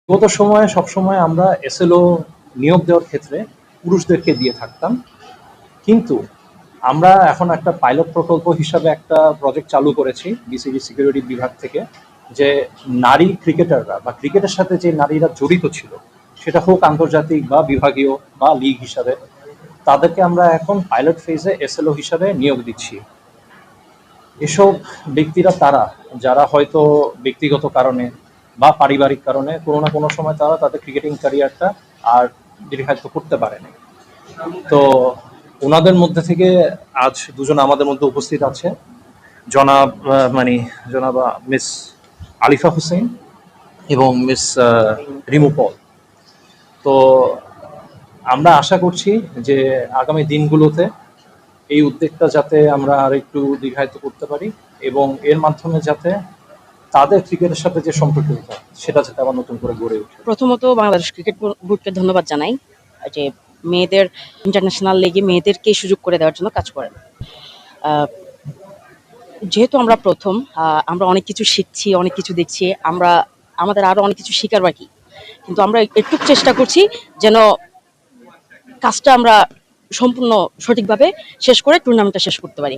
গত সময়ে সবসময় আমরা এসএলও নিয়োগ দেওয়ার ক্ষেত্রে পুরুষদেরকে দিয়ে থাকতাম, কিন্তু আমরা এখন একটা পাইলট প্রকল্প হিসাবে একটা প্রজেক্ট চালু করেছি বিসিবি সিকিউরিটি বিভাগ থেকে, যে নারী ক্রিকেটাররা বা ক্রিকেটের সাথে যে নারীরা জড়িত ছিল, সেটা হোক আন্তর্জাতিক বা বিভাগীয় বা লিগ হিসাবে, তাদেরকে আমরা এখন পাইলট ফেজে এসএলও হিসাবে নিয়োগ দিচ্ছি। এসব ব্যক্তিরা তারা যারা হয়তো ব্যক্তিগত কারণে বা পারিবারিক কারণে কোনো না কোনো সময় তারা তাদের ক্রিকেটিং ক্যারিয়ারটা আর দীর্ঘায়িত করতে পারেনি। তো ওনাদের মধ্যে থেকে আজ দুজন আমাদের মধ্যে উপস্থিত আছে, জনাব জনাবা মিস আলিফা হোসেন এবং মিস রিমু পল। তো আমরা আশা করছি যে আগামী দিনগুলোতে এই উদ্যোগটা যাতে আমরা আর একটু দীর্ঘায়িত করতে পারি, এবং এর মাধ্যমে যাতে তাদের ক্রিকেটের সাথে যে সম্পর্কটা সেটা যাতে আবার নতুন করে গড়ে ওঠে। প্রথমত বাংলাদেশ ক্রিকেট বোর্ডকে ধন্যবাদ জানাই যে মেয়েদের ইন্টারন্যাশনাল লিগে মেয়েদেরকে সুযোগ করে দেওয়ার জন্য কাজ করেন। যেহেতু আমরা প্রথম, আমরা অনেক কিছু শিখছি, অনেক কিছু দেখছি, আমাদের আরো অনেক কিছু শিখার বাকি, কিন্তু আমরা একটু চেষ্টা করছি যেন কাজটা আমরা সম্পূর্ণ সঠিকভাবে শেষ করে টুর্নামেন্টটা শেষ করতে পারি।